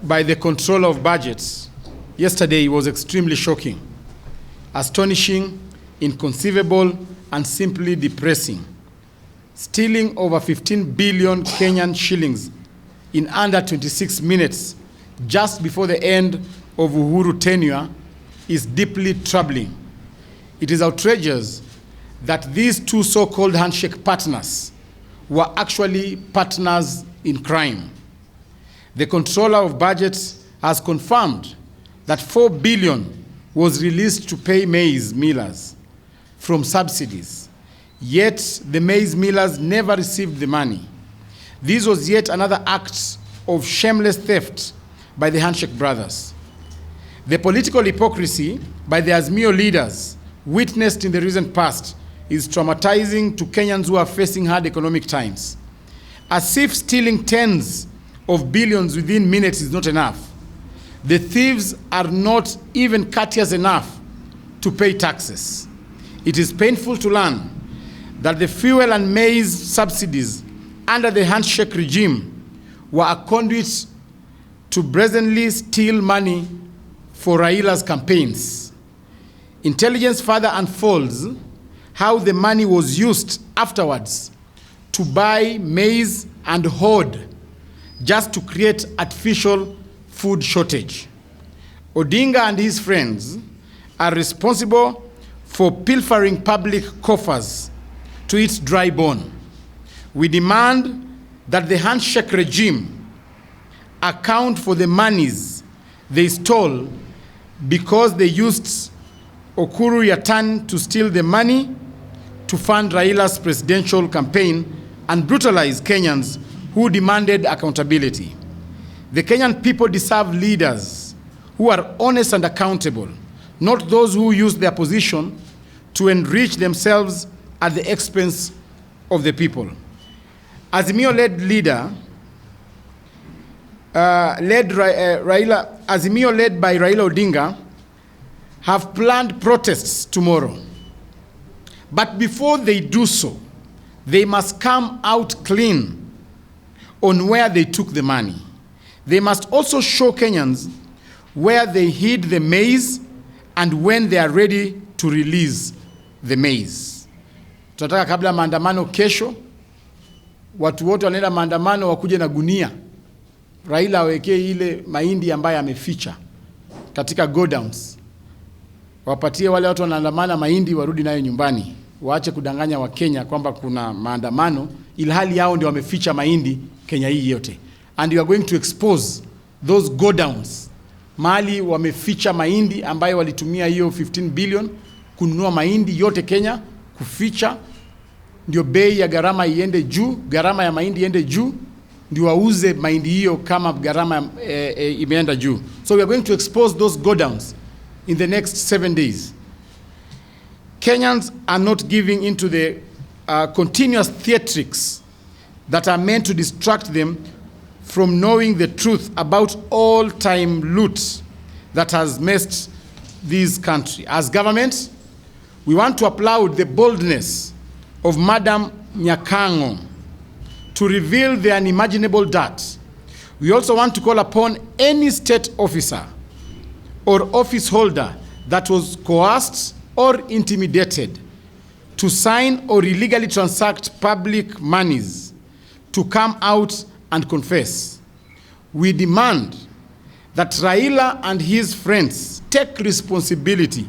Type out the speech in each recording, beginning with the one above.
by the controller of budgets yesterday was extremely shocking, astonishing, inconceivable, and simply depressing. Stealing over 15 billion Kenyan shillings in under 26 minutes just before the end of Uhuru tenure is deeply troubling. It is outrageous that these two so-called handshake partners were actually partners in crime. The controller of budgets has confirmed that 4 billion was released to pay maize millers from subsidies, yet the maize millers never received the money. This was yet another act of shameless theft by the handshake brothers. The political hypocrisy by the Azimio leaders witnessed in the recent past is traumatizing to Kenyans who are facing hard economic times. As if stealing tens of billions within minutes is not enough, the thieves are not even courteous enough to pay taxes. It is painful to learn that the fuel and maize subsidies under the handshake regime were a conduit to brazenly steal money for Raila's campaigns. Intelligence further unfolds how the money was used afterwards to buy maize and hoard just to create artificial food shortage. Odinga and his friends are responsible for pilfering public coffers to its dry bone. We demand that the handshake regime account for the monies they stole because they used Uhuru Yatan to steal the money to fund Raila's presidential campaign and brutalize Kenyans who demanded accountability. The Kenyan people deserve leaders who are honest and accountable, not those who use their position to enrich themselves at the expense of the people. Azimio-led leader, Azimio led by Raila Odinga, have planned protests tomorrow. But before they do so, they must come out clean on where they took the money. They must also show Kenyans where they hid the maize and when they are ready to release the maize. Tunataka kabla maandamano kesho, watu wote wanaenda maandamano wakuje na gunia. Raila awekee ile mahindi ambayo ameficha katika godowns. Wapatie wale watu wanaandamana mahindi warudi nayo nyumbani. Waache kudanganya wa Kenya kwamba kuna maandamano ilhali yao ndio wameficha mahindi Kenya hii yote. And you are going to expose those godowns. Mali wameficha mahindi ambayo walitumia hiyo 15 billion kununua mahindi yote Kenya, kuficha ndio bei ya gharama iende juu, gharama ya mahindi iende juu, ndio wauze mahindi hiyo kama gharama imeenda juu. So we are going to expose those godowns in the next 7 days. Kenyans are not giving into the continuous theatrics that are meant to distract them from knowing the truth about all-time loot that has messed this country. As government, we want to applaud the boldness of Madam Nyakango to reveal the unimaginable dirt. We also want to call upon any state officer or office holder that was coerced or intimidated to sign or illegally transact public monies to come out and confess. We demand that Raila and his friends take responsibility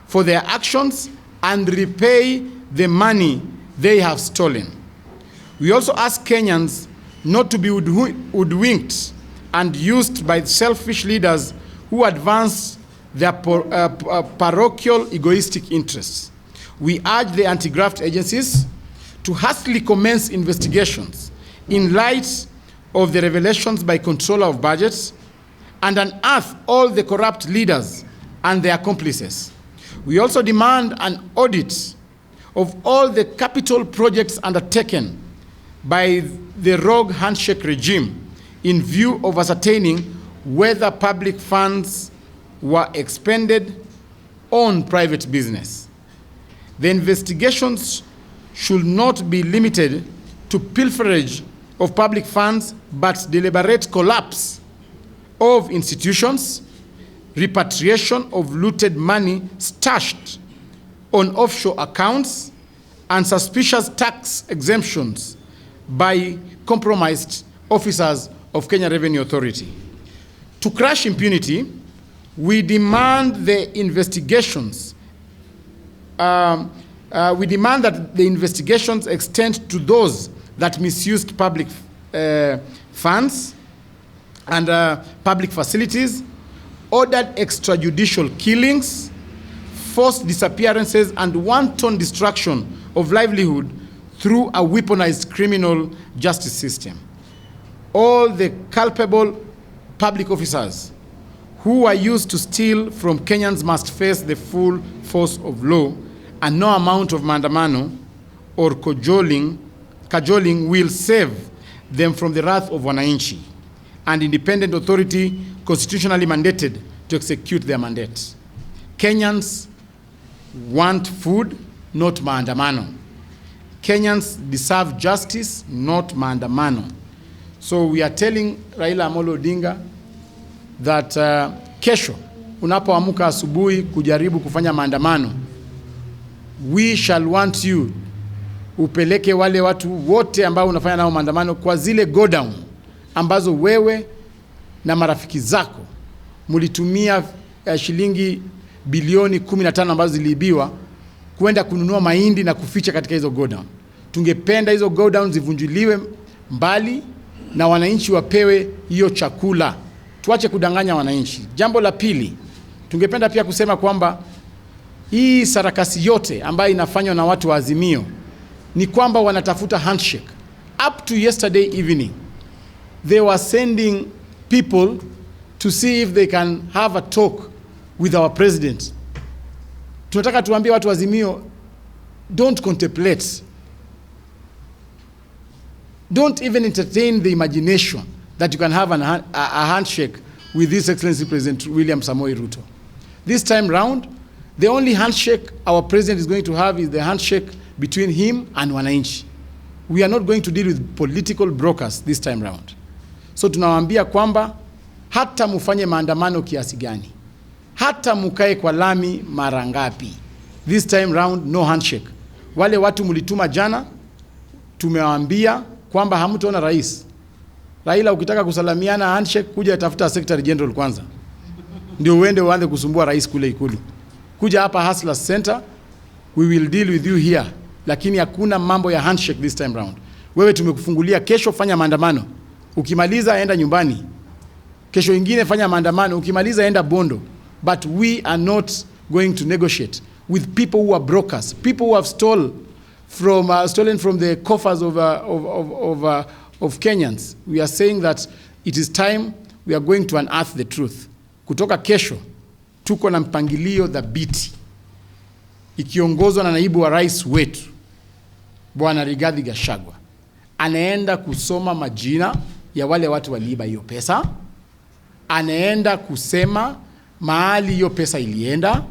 for their actions and repay the money they have stolen. We also ask Kenyans not to be hoodwinked and used by selfish leaders who advance their parochial egoistic interests. We urge the anti-graft agencies to hastily commence investigations in light of the revelations by controller of budgets and unearth all the corrupt leaders and their accomplices. We also demand an audit of all the capital projects undertaken by the rogue handshake regime in view of ascertaining whether public funds were expended on private business. The investigations should not be limited to pilferage of public funds, but deliberate collapse of institutions, repatriation of looted money stashed on offshore accounts, and suspicious tax exemptions by compromised officers of Kenya Revenue Authority. To crush impunity, we demand the investigations. We demand that the investigations extend to those that misused public funds and public facilities, ordered extrajudicial killings, forced disappearances, and wanton destruction of livelihood through a weaponized criminal justice system. All the culpable public officers who are used to steal from Kenyans must face the full force of law, and no amount of maandamano or cajoling will save them from the wrath of wananchi, and independent authority constitutionally mandated to execute their mandate. Kenyans want food, not maandamano. Kenyans deserve justice, not maandamano. So we are telling Raila Amolo Odinga that kesho unapoamka asubuhi kujaribu kufanya maandamano, we shall want you upeleke wale watu wote ambao unafanya nao maandamano kwa zile go down ambazo wewe na marafiki zako mulitumia shilingi bilioni 15 ambazo ziliibiwa kwenda kununua mahindi na kuficha katika hizo go down. Tungependa hizo go down zivunjuliwe mbali na wananchi wapewe hiyo chakula. Tuache kudanganya wananchi. Jambo la pili, tungependa pia kusema kwamba hii sarakasi yote ambayo inafanywa na watu wa Azimio ni kwamba wanatafuta handshake. Up to yesterday evening, they were sending people to see if they can have a talk with our president. Tunataka tuambie watu wa Azimio, don't contemplate. Don't even entertain the imagination that you can have a handshake with His Excellency President William Samoei Ruto. This time round, the only handshake our president is going to have is the handshake between him and wananchi. We are not going to deal with political brokers this time round. So tunawaambia kwamba hata mufanye maandamano kiasi gani, hata mukae kwa lami mara ngapi, this time round no handshake. Wale watu mulituma jana, tumewaambia kwamba hamtaona rais. Raila, ukitaka kusalamiana handshake, kuja tafuta Secretary General kwanza, ndio uende uanze kusumbua rais kule Ikulu. Kuja hapa Hustlers Center, we will deal with you here. Lakini hakuna mambo ya handshake this time round. Wewe tumekufungulia, kesho fanya maandamano, ukimaliza enda nyumbani. Kesho ingine fanya maandamano, ukimaliza enda Bondo. But we are not going to negotiate with people who are brokers, people who have stolen from the coffers of Kenyans. We are saying that it is time we are going to unearth the truth. Kutoka kesho, tuko na mpangilio dhabiti ikiongozwa na naibu wa rais wetu Bwana Rigathi Gachagua. Anaenda kusoma majina ya wale watu waliiba hiyo pesa. Anaenda kusema mahali hiyo pesa ilienda,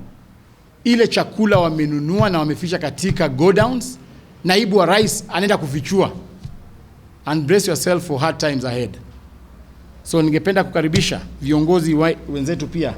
ile chakula wamenunua na wameficha katika go downs. Naibu wa rais anaenda kufichua. And brace yourself for hard times ahead. So ningependa kukaribisha viongozi wenzetu pia